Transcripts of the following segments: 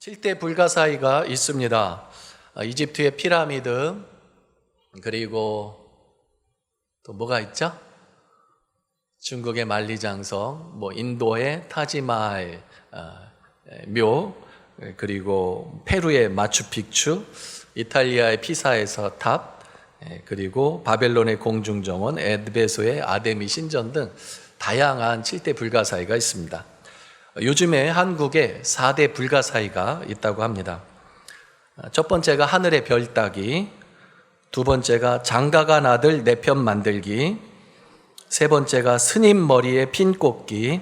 7대 불가사의가 있습니다. 이집트의 피라미드, 그리고 또 뭐가 있죠? 중국의 만리장성, 인도의 타지마할 묘, 그리고 페루의 마추픽추, 이탈리아의 피사에서 탑, 그리고 바벨론의 공중정원, 에베소의 아데미 신전 등 다양한 7대 불가사의가 있습니다. 요즘에 한국에 4대 불가사의가 있다고 합니다. 첫 번째가 하늘의 별 따기, 두 번째가 장가간 아들 내 편 만들기, 세 번째가 스님 머리에 핀 꽂기,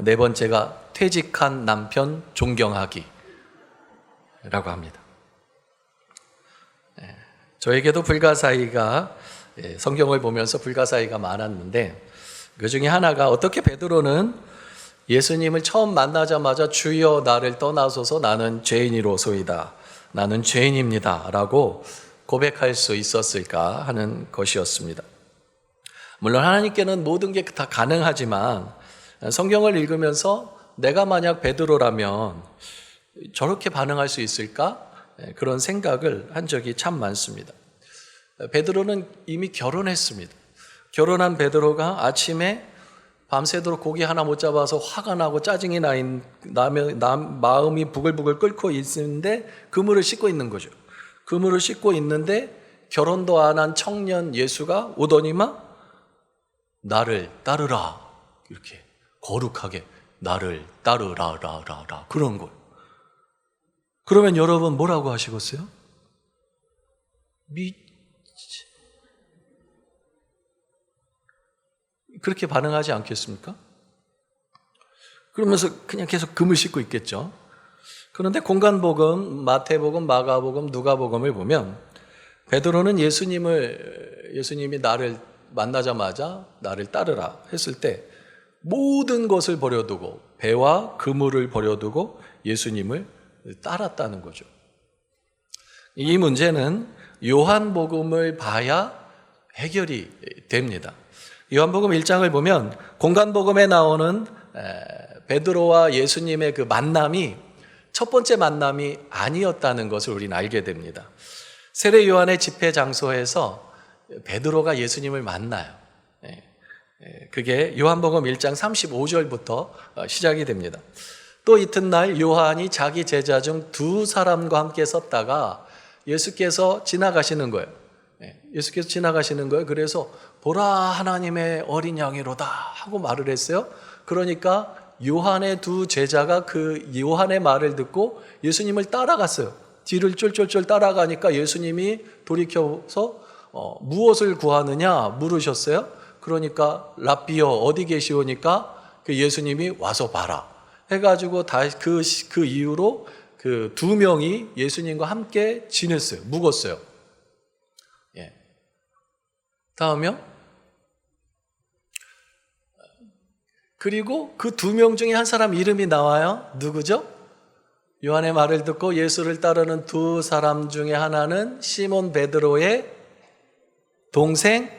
네 번째가 퇴직한 남편 존경하기 라고 합니다. 저에게도 불가사의가, 성경을 보면서 불가사의가 많았는데, 그 중에 하나가 어떻게 베드로는 예수님을 처음 만나자마자 주여 나를 떠나소서 나는 죄인이로소이다, 나는 죄인입니다 라고 고백할 수 있었을까 하는 것이었습니다. 물론 하나님께는 모든 게 다 가능하지만 성경을 읽으면서 내가 만약 베드로라면 저렇게 반응할 수 있을까? 그런 생각을 한 적이 참 많습니다. 베드로는 이미 결혼했습니다. 결혼한 베드로가 아침에 밤새도록 고기 하나 못 잡아서 화가 나고 짜증이 나면 마음이 부글부글 끓고 있는데 그물을 씻고 있는 거죠. 그물을 씻고 있는데 결혼도 안 한 청년 예수가 오더니만 나를 따르라, 이렇게 거룩하게 나를 따르라라라라 그런 거예요. 그러면 여러분 뭐라고 하시겠어요? 그렇게 반응하지 않겠습니까? 그러면서 그냥 계속 금을 씻고 있겠죠. 그런데 공간복음, 마태복음, 마가복음, 누가복음을 보면 베드로는 예수님이 나를 만나자마자 나를 따르라 했을 때 모든 것을 버려두고 배와 그물을 버려두고 예수님을 따랐다는 거죠. 이 문제는 요한복음을 봐야 해결이 됩니다. 요한복음 1장을 보면 공간복음에 나오는 베드로와 예수님의 그 만남이 첫 번째 만남이 아니었다는 것을 우리는 알게 됩니다. 세례 요한의 집회 장소에서 베드로가 예수님을 만나요. 그게 요한복음 1장 35절부터 시작이 됩니다. 또 이튿날 요한이 자기 제자 중 두 사람과 함께 섰다가 예수께서 지나가시는 거예요. 예수께서 지나가시는 거예요. 그래서 보라 하나님의 어린 양이로다 하고 말을 했어요. 그러니까 요한의 두 제자가 그 요한의 말을 듣고 예수님을 따라갔어요. 뒤를 쫄쫄쫄 따라가니까 예수님이 돌이켜서 무엇을 구하느냐 물으셨어요. 그러니까 랍비여 어디 계시오니까 그 예수님이 와서 봐라 해가지고 그 이후로 그 두 명이 예수님과 함께 지냈어요. 묵었어요. 다음이요. 그리고 그 두 명 중에 한 사람 이름이 나와요. 누구죠? 요한의 말을 듣고 예수를 따르는 두 사람 중에 하나는 시몬 베드로의 동생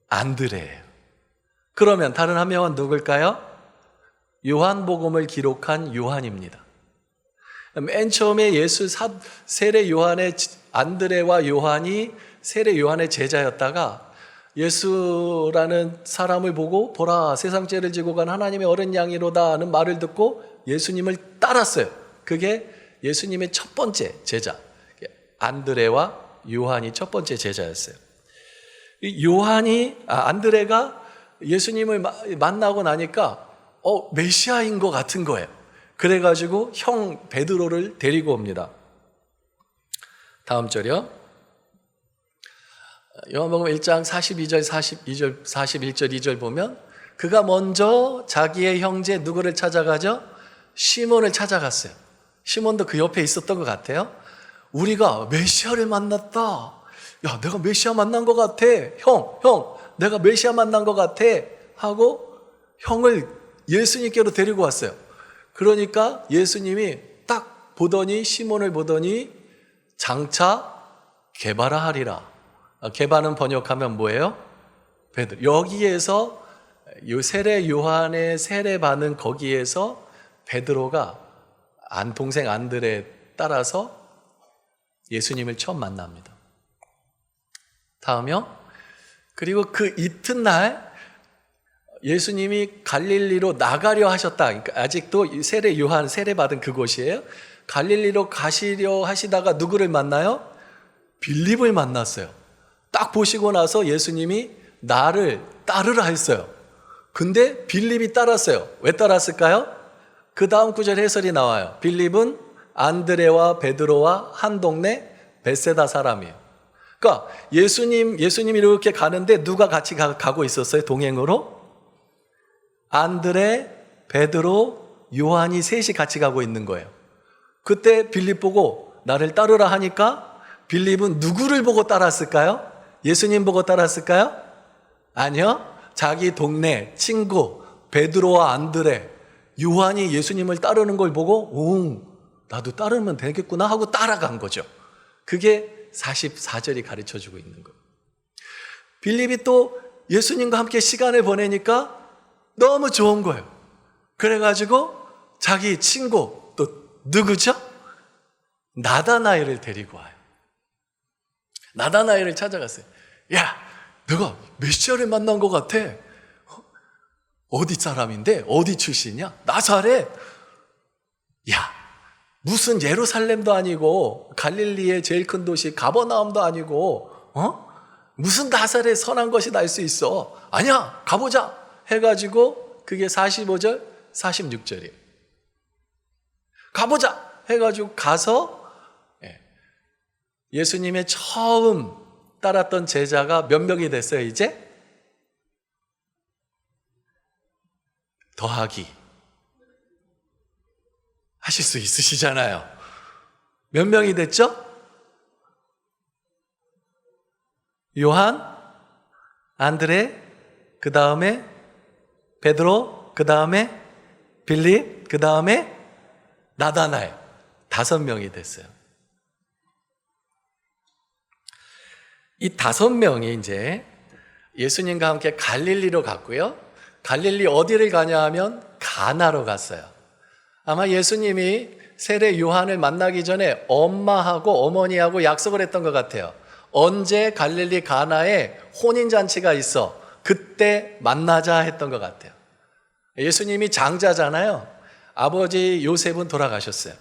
안드레예요. 그러면 다른 한 명은 누굴까요? 요한복음을 기록한 요한입니다. 맨 처음에 세례 요한의 안드레와 요한이 세례 요한의 제자였다가 예수라는 사람을 보고 보라 세상 죄를 지고 간 하나님의 어린 양이로다 하는 말을 듣고 예수님을 따랐어요. 그게 예수님의 첫 번째 제자 안드레와 요한이 첫 번째 제자였어요. 안드레가 예수님을 만나고 나니까 메시아인 것 같은 거예요. 그래가지고 형 베드로를 데리고 옵니다. 다음 절이요. 요한복음 1장 42절, 42절, 41절, 2절 보면 그가 먼저 자기의 형제 누구를 찾아가죠? 시몬을 찾아갔어요. 시몬도 그 옆에 있었던 것 같아요. 우리가 메시아를 만났다. 야, 내가 메시아 만난 것 같아. 형, 내가 메시아 만난 것 같아. 하고 형을 예수님께로 데리고 왔어요. 그러니까 예수님이 딱 보더니 시몬을 보더니 장차 게바라 하리라. 게바는 번역하면 뭐예요? 베드로. 여기에서 세례 요한의 세례 받는 거기에서 베드로가 동생 안드레 따라서 예수님을 처음 만납니다. 다음이요. 그리고 그 이튿날 예수님이 갈릴리로 나가려 하셨다. 그러니까 아직도 세례 요한 세례받은 그곳이에요. 갈릴리로 가시려 하시다가 누구를 만나요? 빌립을 만났어요. 딱 보시고 나서 예수님이 나를 따르라 했어요. 근데 빌립이 따랐어요. 왜 따랐을까요? 그 다음 구절 해설이 나와요. 빌립은 안드레와 베드로와 한 동네 벳세다 사람이에요. 그러니까 예수님이 이렇게 가는데 누가 같이 가고 있었어요? 동행으로? 안드레, 베드로, 요한이 셋이 같이 가고 있는 거예요. 그때 빌립 보고 나를 따르라 하니까 빌립은 누구를 보고 따랐을까요? 예수님 보고 따랐을까요? 아니요. 자기 동네 친구 베드로와 안드레, 요한이 예수님을 따르는 걸 보고 나도 따르면 되겠구나 하고 따라간 거죠. 그게 44절이 가르쳐주고 있는 거예요. 빌립이 또 예수님과 함께 시간을 보내니까 너무 좋은 거예요. 그래가지고 자기 친구 또 누구죠? 나다나엘을 데리고 와요. 나다나엘을 찾아갔어요. 야, 너가 메시아를 만난 것 같아. 어디 사람인데? 어디 출신이야? 나사렛. 야, 무슨 예루살렘도 아니고 갈릴리의 제일 큰 도시 가버나움도 아니고 무슨 나사렛 선한 것이 날 수 있어. 아니야, 가보자 해가지고 그게 45절 46절이에요. 가보자 해가지고 가서 예수님의 처음 따랐던 제자가 몇 명이 됐어요 이제? 더하기 하실 수 있으시잖아요. 몇 명이 됐죠? 요한, 안드레, 그 다음에 베드로, 그 다음에 빌립, 그 다음에 나다나엘 5명이 됐어요. 이 5명이 이제 예수님과 함께 갈릴리로 갔고요. 갈릴리 어디를 가냐 하면 가나로 갔어요. 아마 예수님이 세례 요한을 만나기 전에 엄마하고 어머니하고 약속을 했던 것 같아요. 언제 갈릴리 가나에 혼인잔치가 있어 그때 만나자 했던 것 같아요. 예수님이 장자잖아요. 아버지 요셉은 돌아가셨어요.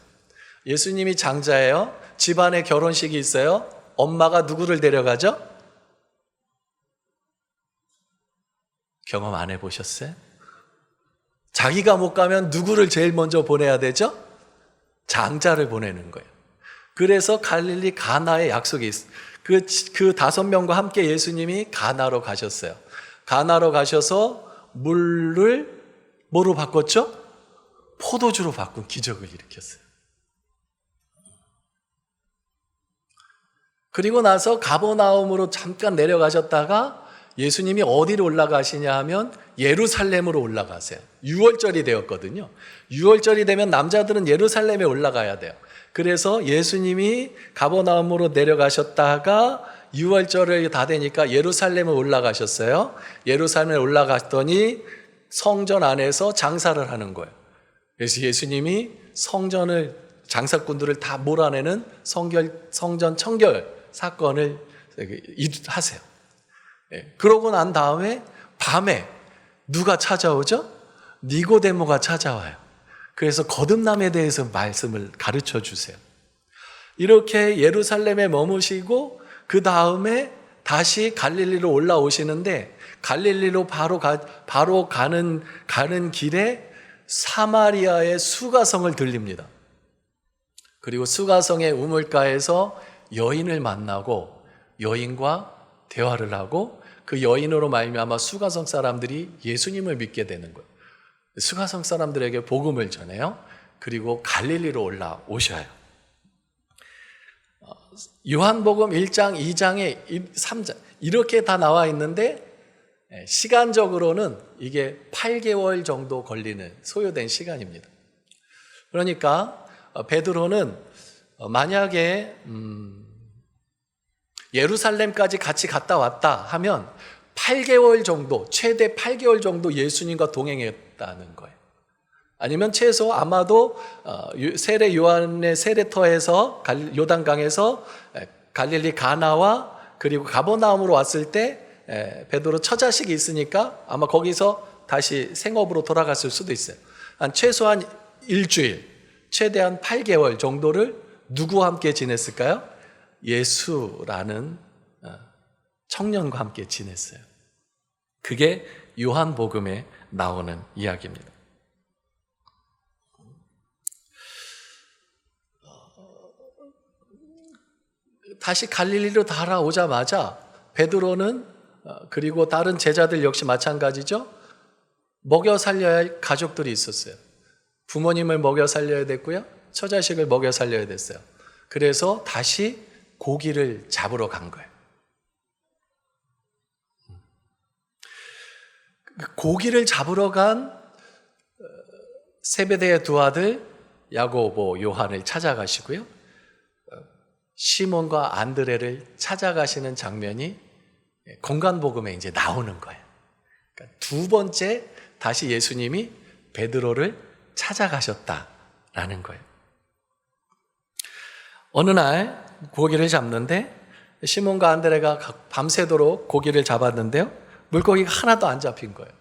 예수님이 장자예요. 집안에 결혼식이 있어요. 엄마가 누구를 데려가죠? 경험 안 해보셨어요? 자기가 못 가면 누구를 제일 먼저 보내야 되죠? 장자를 보내는 거예요. 그래서 갈릴리 가나에 약속이 있어요. 그 5명과 함께 예수님이 가나로 가셨어요. 가나로 가셔서 물을 뭐로 바꿨죠? 포도주로 바꾼 기적을 일으켰어요. 그리고 나서 가버나움으로 잠깐 내려가셨다가 예수님이 어디로 올라가시냐 하면 예루살렘으로 올라가세요. 6월절이 되었거든요. 6월절이 되면 남자들은 예루살렘에 올라가야 돼요. 그래서 예수님이 가버나움으로 내려가셨다가 6월절이 다 되니까 예루살렘에 올라가셨어요. 예루살렘에 올라갔더니 성전 안에서 장사를 하는 거예요. 그래서 예수님이 성전을 장사꾼들을 다 몰아내는 성전 청결 사건을 하세요. 그러고 난 다음에 밤에 누가 찾아오죠? 니고데모가 찾아와요. 그래서 거듭남에 대해서 말씀을 가르쳐 주세요. 이렇게 예루살렘에 머무시고 그 다음에 다시 갈릴리로 올라오시는데 갈릴리로 바로 가는 길에 사마리아의 수가성을 들립니다. 그리고 수가성의 우물가에서 여인을 만나고 여인과 대화를 하고 그 여인으로 말미암아 수가성 사람들이 예수님을 믿게 되는 거예요. 수가성 사람들에게 복음을 전해요. 그리고 갈릴리로 올라오셔요. 요한복음 1장, 2장에 3장 이렇게 다 나와 있는데 시간적으로는 이게 8개월 정도 걸리는 소요된 시간입니다. 그러니까 베드로는 만약에 예루살렘까지 같이 갔다 왔다 하면 8개월 정도, 최대 8개월 정도 예수님과 동행했다는 거예요. 아니면 최소 아마도 세례 요한의 세례터에서 요단강에서 갈릴리 가나와 그리고 가버나움으로 왔을 때 베드로 처자식이 있으니까 아마 거기서 다시 생업으로 돌아갔을 수도 있어요. 최소한 일주일, 최대한 8개월 정도를 누구와 함께 지냈을까요? 예수라는 청년과 함께 지냈어요. 그게 요한복음에 나오는 이야기입니다. 다시 갈릴리로 돌아오자마자 베드로는 그리고 다른 제자들 역시 마찬가지죠. 먹여 살려야 할 가족들이 있었어요. 부모님을 먹여 살려야 됐고요. 처자식을 먹여 살려야 됐어요. 그래서 다시 고기를 잡으러 간 거예요. 고기를 잡으러 간 세베대의 두 아들 야고보, 요한을 찾아가시고요. 시몬과 안드레를 찾아가시는 장면이 공간복음에 이제 나오는 거예요. 그러니까 두 번째 다시 예수님이 베드로를 찾아가셨다라는 거예요. 어느 날 고기를 잡는데 시몬과 안드레가 밤새도록 고기를 잡았는데요. 물고기가 하나도 안 잡힌 거예요.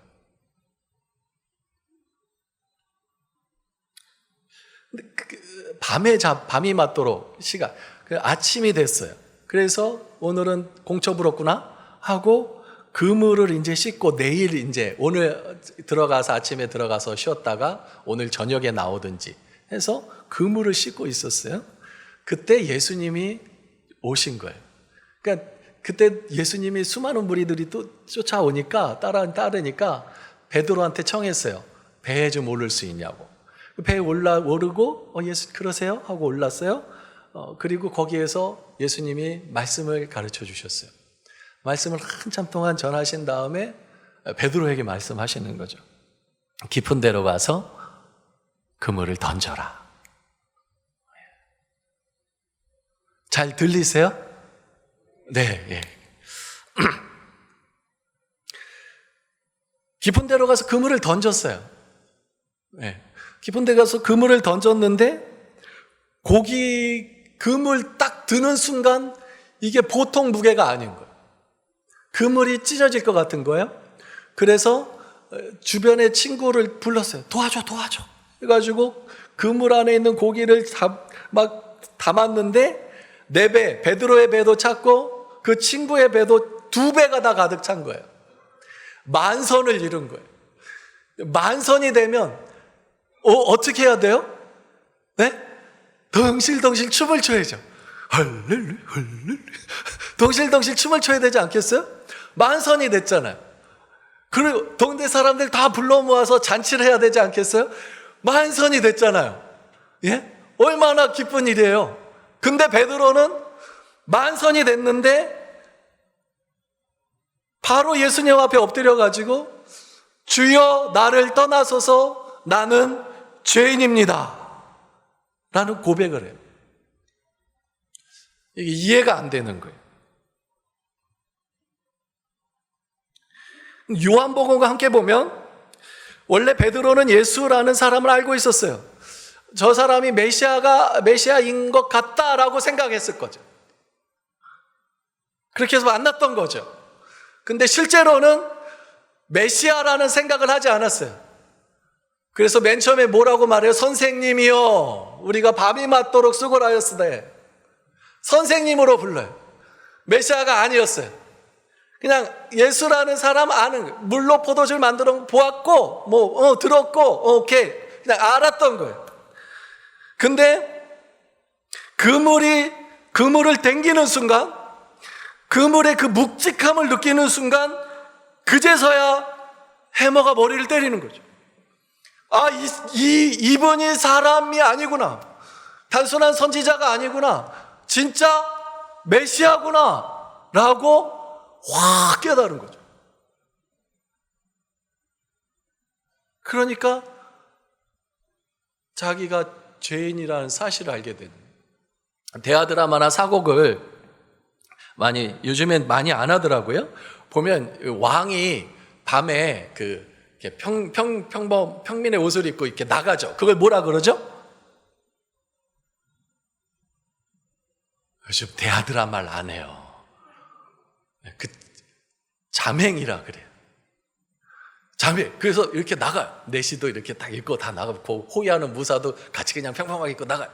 밤이 맞도록 아침이 됐어요. 그래서 오늘은 공처 불었구나 하고 그물을 이제 씻고 내일 이제 오늘 들어가서 아침에 들어가서 쉬었다가 오늘 저녁에 나오든지 해서 그물을 씻고 있었어요. 그때 예수님이 오신 거예요. 그러니까 그때 예수님이 수많은 무리들이 또 쫓아오니까 따르니까 베드로한테 청했어요. 배에 좀 오를 수 있냐고. 배에 오르고 예수 그러세요? 하고 올랐어요. 그리고 거기에서 예수님이 말씀을 가르쳐 주셨어요. 말씀을 한참 동안 전하신 다음에 베드로에게 말씀하시는 거죠. 깊은 데로 가서 그물을 던져라. 잘 들리세요? 네. 예. 깊은 데로 가서 그물을 던졌어요. 네. 깊은 데 가서 그물을 던졌는데 그물 딱 드는 순간 이게 보통 무게가 아닌 거예요. 그물이 찢어질 것 같은 거예요. 그래서 주변의 친구를 불렀어요. 도와줘. 해가지고 그물 안에 있는 고기를 막 담았는데 내 배, 베드로의 배도 찼고 그 친구의 배도 2배가 다 가득 찬 거예요. 만선을 이룬 거예요. 만선이 되면 어떻게 해야 돼요? 네? 덩실덩실 춤을 춰야죠. 헐렐레 덩실덩실 춤을 춰야 되지 않겠어요? 만선이 됐잖아요. 그리고 동네 사람들 다 불러 모아서 잔치를 해야 되지 않겠어요? 만선이 됐잖아요. 예? 얼마나 기쁜 일이에요. 근데 베드로는 만선이 됐는데 바로 예수님 앞에 엎드려가지고 주여 나를 떠나소서 나는 죄인입니다 라는 고백을 해요. 이게 이해가 안 되는 거예요. 요한복음과 함께 보면 원래 베드로는 예수라는 사람을 알고 있었어요. 저 사람이 메시아인 것 같다라고 생각했을 거죠. 그렇게 해서 만났던 거죠. 근데 실제로는 메시아라는 생각을 하지 않았어요. 그래서 맨 처음에 뭐라고 말해요? 선생님이요 우리가 밤이 맞도록 수고하였으되 선생님으로 불러요. 메시아가 아니었어요. 그냥 예수라는 사람 아는 물로 포도주를 만들어 보았고 들었고 오케이 그냥 알았던 거예요. 근데 그물을 당기는 순간 그물의 그 묵직함을 느끼는 순간 그제서야 해머가 머리를 때리는 거죠. 이분이 사람이 아니구나. 단순한 선지자가 아니구나. 진짜 메시아구나 라고 확 깨달은 거죠. 그러니까 자기가 죄인이라는 사실을 알게 되는 거예요. 대하드라마나 사곡을 요즘엔 많이 안 하더라고요. 보면 왕이 밤에 이렇게 평민의 옷을 입고 이렇게 나가죠. 그걸 뭐라 그러죠? 요즘 대하드란 말 안 해요. 그 잠행이라 그래요. 잠행. 그래서 이렇게 나가요. 내시도 이렇게 딱 입고 다 나가고 호위하는 무사도 같이 그냥 평평하게 입고 나가요.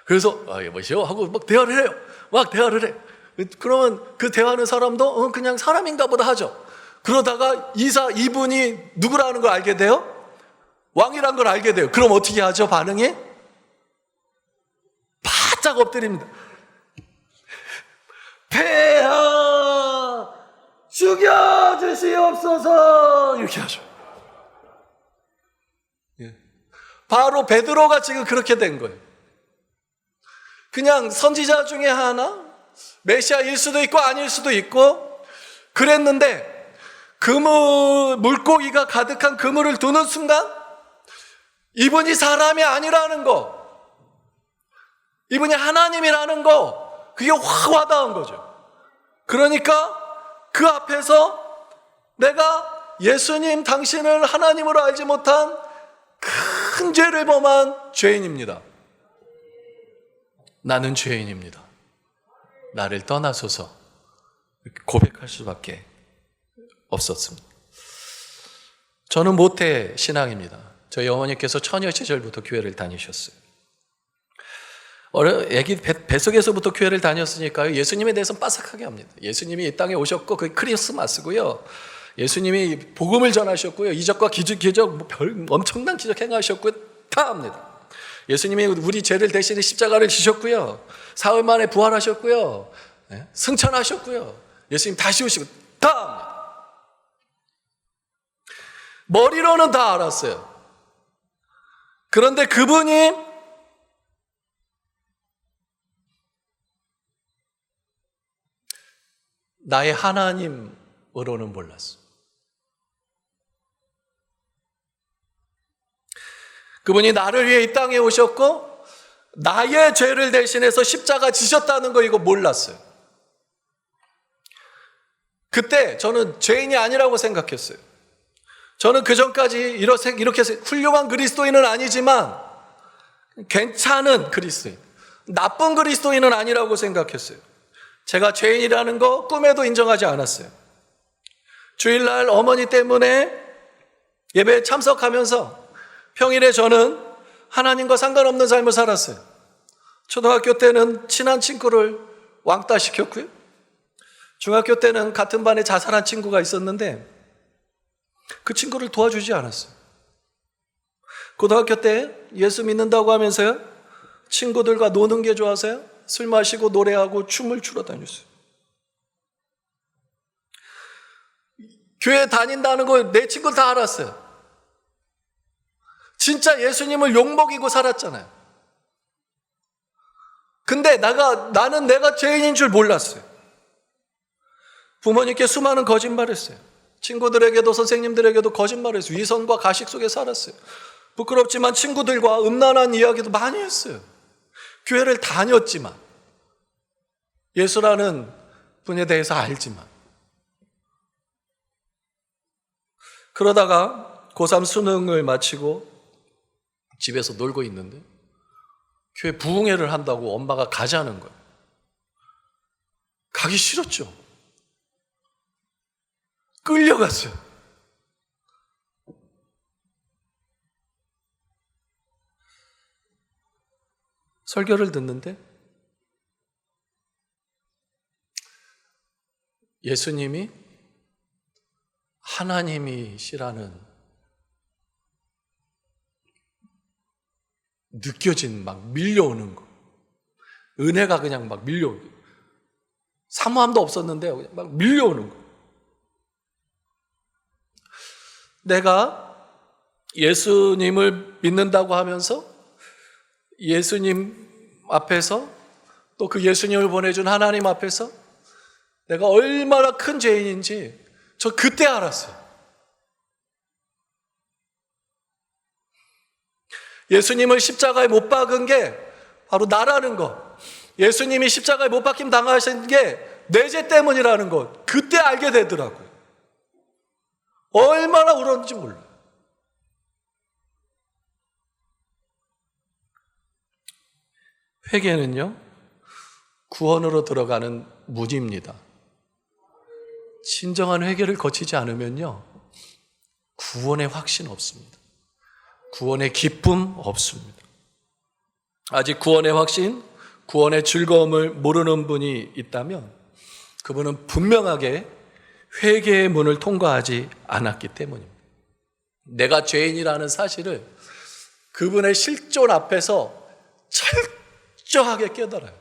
그래서 뭐시오? 하고 막 대화를 해요. 막 대화를 해. 그러면 그 대화하는 사람도 그냥 사람인가 보다 하죠. 그러다가 이분이 누구라는 걸 알게 돼요? 왕이란 걸 알게 돼요. 그럼 어떻게 하죠? 반응이? 바짝 엎드립니다. 폐하 죽여주시옵소서 이렇게 하죠. 바로 베드로가 지금 그렇게 된 거예요. 그냥 선지자 중에 하나, 메시아일 수도 있고 아닐 수도 있고 그랬는데 물고기가 가득한 그물을 두는 순간 이분이 사람이 아니라는 거, 이분이 하나님이라는 거, 그게 확 와닿은 거죠. 그러니까 그 앞에서 내가 예수님 당신을 하나님으로 알지 못한 큰 죄를 범한 죄인입니다. 나는 죄인입니다. 나를 떠나소서 고백할 수밖에 없었습니다. 저는 모태 신앙입니다. 저희 어머니께서 처녀 시절부터 교회를 다니셨어요. 애기 뱃속에서부터 교회를 다녔으니까요. 예수님에 대해서는 빠삭하게 합니다. 예수님이 이 땅에 오셨고 그게 크리스마스고요. 예수님이 복음을 전하셨고요. 이적과 기적 엄청난 기적 행하셨고요. 다 합니다. 예수님이 우리 죄를 대신에 십자가를 지셨고요. 사흘 만에 부활하셨고요. 승천하셨고요. 예수님 다시 오시고 다 합니다. 머리로는 다 알았어요. 그런데 그분이 나의 하나님으로는 몰랐어. 그분이 나를 위해 이 땅에 오셨고 나의 죄를 대신해서 십자가 지셨다는 거 이거 몰랐어요. 그때 저는 죄인이 아니라고 생각했어요. 저는 그전까지 이렇게 훌륭한 그리스도인은 아니지만 괜찮은 그리스도인, 나쁜 그리스도인은 아니라고 생각했어요. 제가 죄인이라는 거 꿈에도 인정하지 않았어요. 주일날 어머니 때문에 예배에 참석하면서 평일에 저는 하나님과 상관없는 삶을 살았어요. 초등학교 때는 친한 친구를 왕따 시켰고요. 중학교 때는 같은 반에 자살한 친구가 있었는데 그 친구를 도와주지 않았어요. 고등학교 때 예수 믿는다고 하면서요, 친구들과 노는 게 좋아서요, 술 마시고 노래하고 춤을 추러 다녔어요. 교회 다닌다는 거 내 친구들 다 알았어요. 진짜 예수님을 욕먹이고 살았잖아요. 근데 나는 내가 죄인인 줄 몰랐어요. 부모님께 수많은 거짓말을 했어요. 친구들에게도 선생님들에게도 거짓말을 했어요. 위선과 가식 속에 살았어요. 부끄럽지만 친구들과 음란한 이야기도 많이 했어요. 교회를 다녔지만, 예수라는 분에 대해서 알지만. 그러다가 고3 수능을 마치고 집에서 놀고 있는데 교회 부흥회를 한다고 엄마가 가자는 거예요. 가기 싫었죠. 끌려갔어요. 설교를 듣는데 예수님이 하나님이시라는 느껴진 막 밀려오는 거. 은혜가 그냥 막 밀려오고. 사모함도 없었는데 그냥 막 밀려오는 거. 내가 예수님을 믿는다고 하면서 예수님 앞에서 또 그 예수님을 보내준 하나님 앞에서 내가 얼마나 큰 죄인인지 저 그때 알았어요. 예수님을 십자가에 못 박은 게 바로 나라는 거, 예수님이 십자가에 못 박힘 당하신 게 내 죄 때문이라는 거 그때 알게 되더라고요. 얼마나 울었는지 몰라요. 회개는요, 구원으로 들어가는 문입니다. 진정한 회개를 거치지 않으면요, 구원의 확신 없습니다. 구원의 기쁨 없습니다. 아직 구원의 확신, 구원의 즐거움을 모르는 분이 있다면 그분은 분명하게 회개의 문을 통과하지 않았기 때문입니다. 내가 죄인이라는 사실을 그분의 실존 앞에서 철저하게 깨달아요.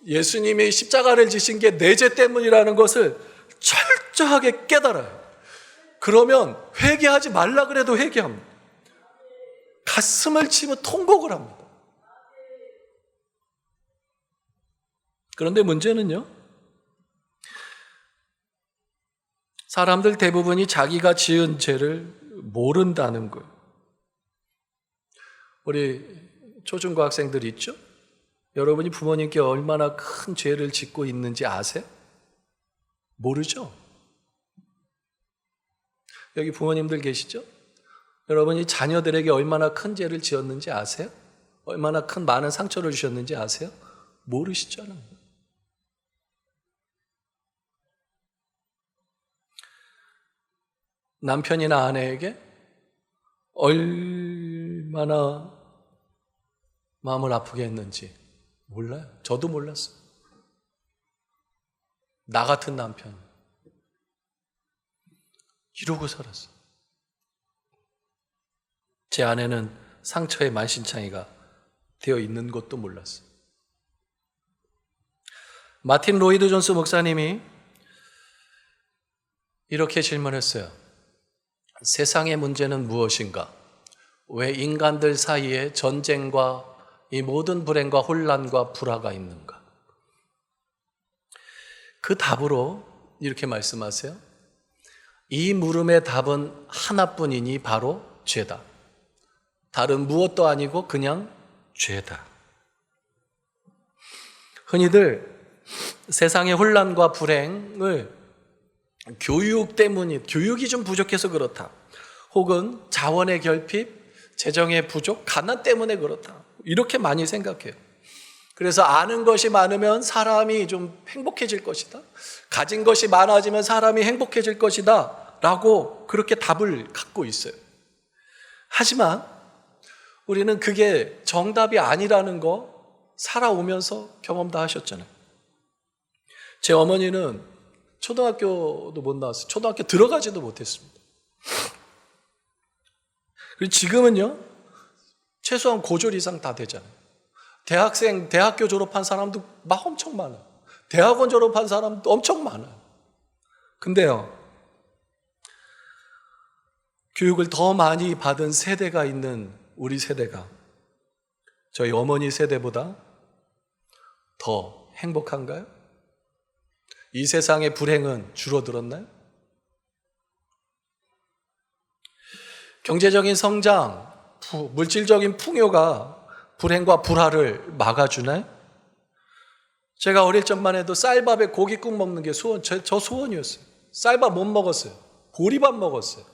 예수님이 십자가를 지신 게 내 죄 때문이라는 것을 철저하게 깨달아요. 그러면 회개하지 말라 그래도 회개합니다. 가슴을 치며 통곡을 합니다. 그런데 문제는요, 사람들 대부분이 자기가 지은 죄를 모른다는 거예요. 우리 초중고 학생들 있죠? 여러분이 부모님께 얼마나 큰 죄를 짓고 있는지 아세요? 모르죠? 여기 부모님들 계시죠? 여러분이 자녀들에게 얼마나 큰 죄를 지었는지 아세요? 얼마나 큰 많은 상처를 주셨는지 아세요? 모르시잖아요. 남편이나 아내에게 얼마나 마음을 아프게 했는지 몰라요. 저도 몰랐어요. 나 같은 남편 이러고 살았어요. 제 아내는 상처의 만신창이가 되어 있는 것도 몰랐어요. 마틴 로이드 존스 목사님이 이렇게 질문했어요. 세상의 문제는 무엇인가? 왜 인간들 사이에 전쟁과 이 모든 불행과 혼란과 불화가 있는가? 그 답으로 이렇게 말씀하세요. 이 물음의 답은 하나뿐이니 바로 죄다. 다른 무엇도 아니고 그냥 죄다. 흔히들 세상의 혼란과 불행을 교육이 좀 부족해서 그렇다. 혹은 자원의 결핍, 재정의 부족, 가난 때문에 그렇다. 이렇게 많이 생각해요. 그래서 아는 것이 많으면 사람이 좀 행복해질 것이다. 가진 것이 많아지면 사람이 행복해질 것이다. 라고 그렇게 답을 갖고 있어요. 하지만 우리는 그게 정답이 아니라는 거 살아오면서 경험 다 하셨잖아요. 제 어머니는 초등학교도 못 나왔어요. 초등학교 들어가지도 못했습니다. 그리고 지금은요, 최소한 고졸 이상 다 되잖아요. 대학교 졸업한 사람도 막 엄청 많아요. 대학원 졸업한 사람도 엄청 많아요. 근데요, 교육을 더 많이 받은 세대가 있는 우리 세대가 저희 어머니 세대보다 더 행복한가요? 이 세상의 불행은 줄어들었나요? 경제적인 성장, 물질적인 풍요가 불행과 불화를 막아주나요? 제가 어릴 적만 해도 쌀밥에 고깃국 먹는 게 저 소원이었어요. 쌀밥 못 먹었어요. 보리밥 먹었어요.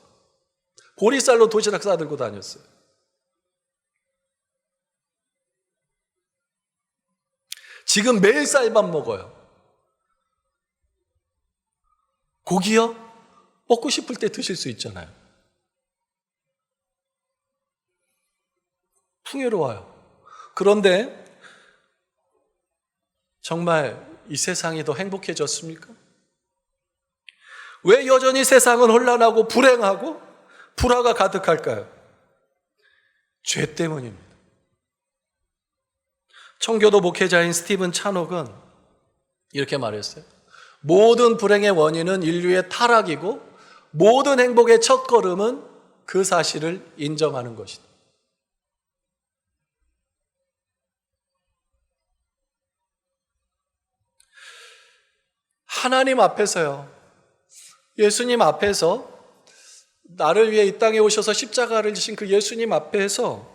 보리쌀로 도시락 싸들고 다녔어요. 지금 매일 쌀밥 먹어요. 고기요? 먹고 싶을 때 드실 수 있잖아요. 풍요로워요. 그런데 정말 이 세상이 더 행복해졌습니까? 왜 여전히 세상은 혼란하고 불행하고 불화가 가득할까요? 죄 때문입니다. 청교도 목회자인 스티븐 찬옥은 이렇게 말했어요. 모든 불행의 원인은 인류의 타락이고 모든 행복의 첫걸음은 그 사실을 인정하는 것이다. 하나님 앞에서요, 예수님 앞에서 나를 위해 이 땅에 오셔서 십자가를 지신 그 예수님 앞에서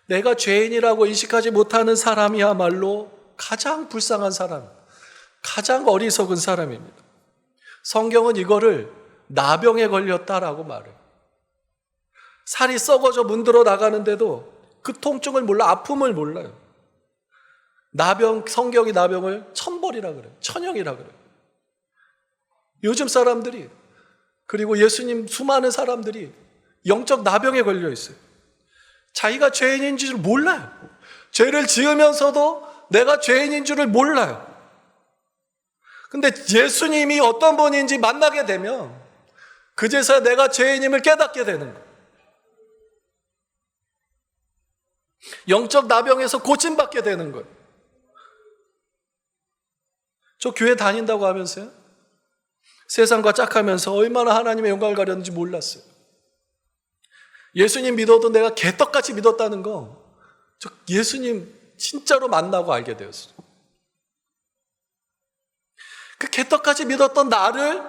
내가 죄인이라고 인식하지 못하는 사람이야말로 가장 불쌍한 사람, 가장 어리석은 사람입니다. 성경은 이거를 나병에 걸렸다라고 말해요. 살이 썩어져 문들어 나가는데도 그 통증을 몰라, 아픔을 몰라요. 나병, 성경이 나병을 천벌이라 그래요. 천형이라 그래요. 요즘 사람들이, 그리고 예수님 수많은 사람들이 영적 나병에 걸려 있어요. 자기가 죄인인 줄 몰라요. 죄를 지으면서도 내가 죄인인 줄을 몰라요. 근데 예수님이 어떤 분인지 만나게 되면 그제서야 내가 죄인임을 깨닫게 되는 거예요. 영적 나병에서 고침받게 되는 거예요. 저 교회 다닌다고 하면서요, 세상과 짝하면서 얼마나 하나님의 영광을 가렸는지 몰랐어요. 예수님 믿어도 내가 개떡같이 믿었다는 거, 저 예수님 진짜로 만나고 알게 되었어요. 그 개떡같이 믿었던 나를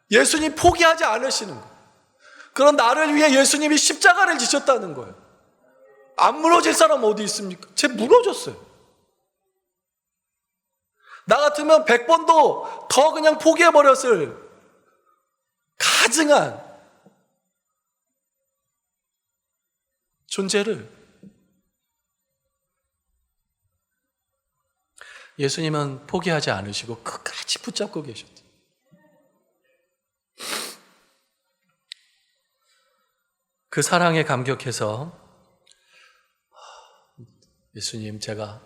예수님 포기하지 않으시는 거예요. 그런 나를 위해 예수님이 십자가를 지셨다는 거예요. 안 무너질 사람 어디 있습니까? 쟤 무너졌어요. 나 같으면 100번도 더 그냥 포기해버렸을 가증한 존재를 예수님은 포기하지 않으시고 끝까지 붙잡고 계셨죠. 그 사랑에 감격해서 예수님, 제가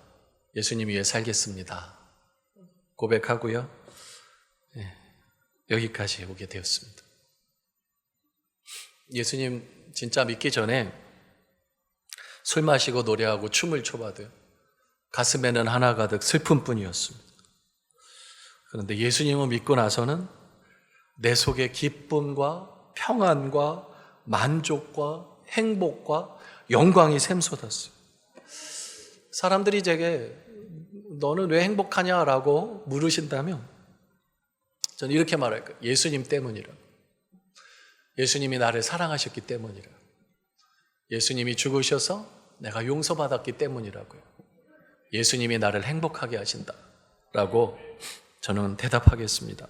예수님 위해 살겠습니다 고백하고요, 여기까지 오게 되었습니다. 예수님 진짜 믿기 전에 술 마시고 노래하고 춤을 춰봐도요, 가슴에는 하나 가득 슬픔뿐이었습니다. 그런데 예수님을 믿고 나서는 내 속에 기쁨과 평안과 만족과 행복과 영광이 샘솟았어요. 사람들이 제게 너는 왜 행복하냐라고 물으신다면 저는 이렇게 말할 거예요. 예수님 때문이라. 예수님이 나를 사랑하셨기 때문이라. 예수님이 죽으셔서 내가 용서받았기 때문이라고요. 예수님이 나를 행복하게 하신다라고 저는 대답하겠습니다.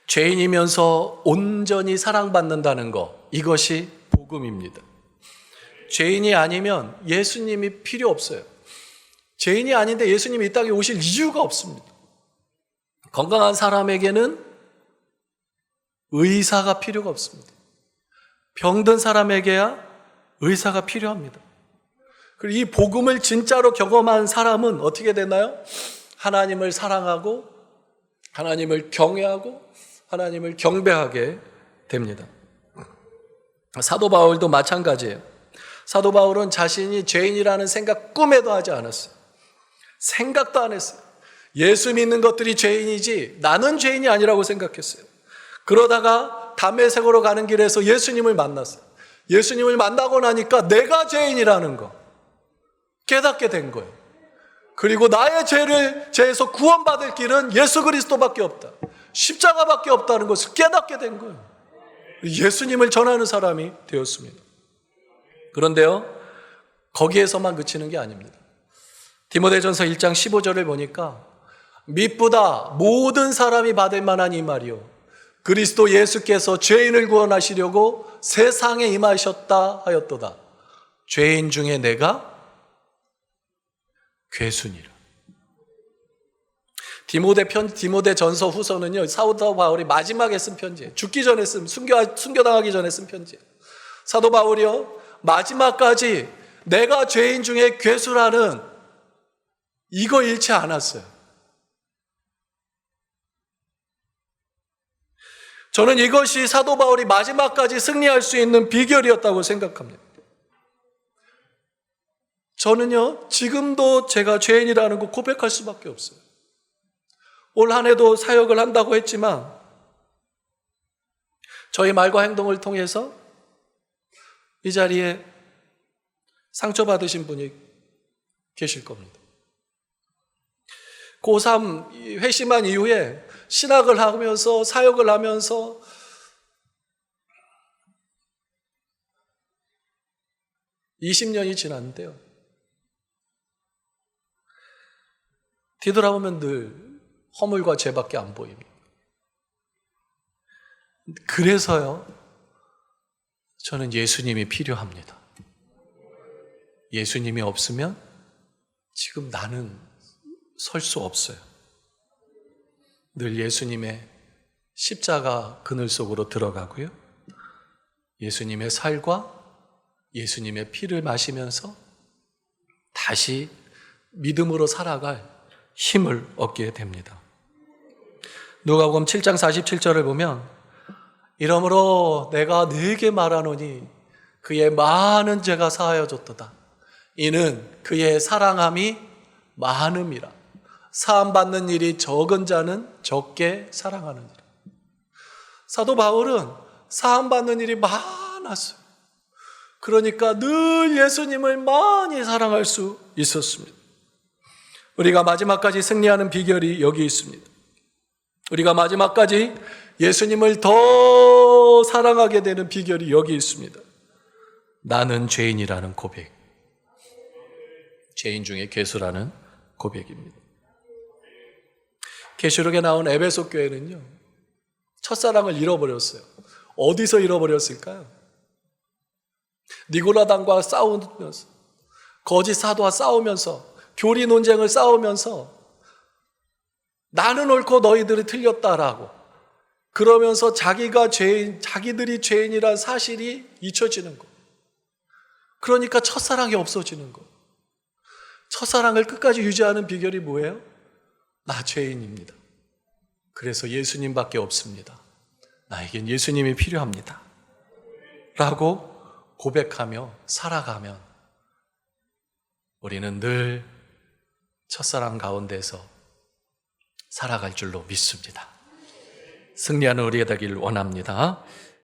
죄인이면서 온전히 사랑받는다는 것, 이것이 복음입니다. 죄인이 아니면 예수님이 필요 없어요. 죄인이 아닌데 예수님이 이 땅에 오실 이유가 없습니다. 건강한 사람에게는 의사가 필요가 없습니다. 병든 사람에게야 의사가 필요합니다. 그리고 이 복음을 진짜로 경험한 사람은 어떻게 되나요? 하나님을 사랑하고 하나님을 경외하고 하나님을 경배하게 됩니다. 사도 바울도 마찬가지예요. 사도 바울은 자신이 죄인이라는 생각 꿈에도 하지 않았어요. 생각도 안 했어요. 예수 믿는 것들이 죄인이지 나는 죄인이 아니라고 생각했어요. 그러다가 담메색으로 가는 길에서 예수님을 만났어요. 예수님을 만나고 나니까 내가 죄인이라는 거 깨닫게 된 거예요. 그리고 나의 죄에서 구원받을 길은 예수 그리스도밖에 없다. 십자가밖에 없다는 것을 깨닫게 된 거예요. 예수님을 전하는 사람이 되었습니다. 그런데요, 거기에서만 그치는 게 아닙니다. 디모데전서 1장 15절을 보니까 미쁘다 모든 사람이 받을 만한 이 말이요 그리스도 예수께서 죄인을 구원하시려고 세상에 임하셨다 하였도다. 죄인 중에 내가 괴순이라. 디모데전서 후서는요, 사도 바울이 마지막에 쓴 편지예요. 죽기 전에 쓴, 순교당하기 전에 쓴 편지예요. 사도 바울이요, 마지막까지 내가 죄인 중에 괴수라는 이거 잃지 않았어요. 저는 이것이 사도 바울이 마지막까지 승리할 수 있는 비결이었다고 생각합니다. 저는요, 지금도 제가 죄인이라는 거 고백할 수밖에 없어요. 올 한 해도 사역을 한다고 했지만 저희 말과 행동을 통해서 이 자리에 상처받으신 분이 계실 겁니다. 고3 회심한 이후에 신학을 하면서 사역을 하면서 (20년이) 지났는데요, 뒤돌아보면 늘 허물과 죄밖에 안 보입니다. 그래서요, 저는 예수님이 필요합니다. 예수님이 없으면 지금 나는 설 수 없어요. 늘 예수님의 십자가 그늘 속으로 들어가고요. 예수님의 살과 예수님의 피를 마시면서 다시 믿음으로 살아갈 힘을 얻게 됩니다. 누가복음 7장 47절을 보면 이러므로 내가 네게 말하노니 그의 많은 죄가 사하여졌도다. 이는 그의 사랑함이 많음이라. 사함받는 일이 적은 자는 적게 사랑하느니라. 사도 바울은 사함받는 일이 많았어요. 그러니까 늘 예수님을 많이 사랑할 수 있었습니다. 우리가 마지막까지 승리하는 비결이 여기 있습니다. 우리가 마지막까지 예수님을 더 사랑하게 되는 비결이 여기 있습니다. 나는 죄인이라는 고백. 죄인 중에 괴수라는 고백입니다. 계시록에 나온 에베소 교회는요, 첫사랑을 잃어버렸어요. 어디서 잃어버렸을까요? 니고라당과 싸우면서, 거짓 사도와 싸우면서, 교리 논쟁을 싸우면서 나는 옳고 너희들이 틀렸다라고 그러면서 자기들이 죄인이란 사실이 잊혀지는 거. 그러니까 첫사랑이 없어지는 거. 첫사랑을 끝까지 유지하는 비결이 뭐예요? 나 죄인입니다. 그래서 예수님밖에 없습니다. 나에겐 예수님이 필요합니다. 라고 고백하며 살아가면 우리는 늘 첫사랑 가운데서 살아갈 줄로 믿습니다. 승리하는 우리가 되기를 원합니다.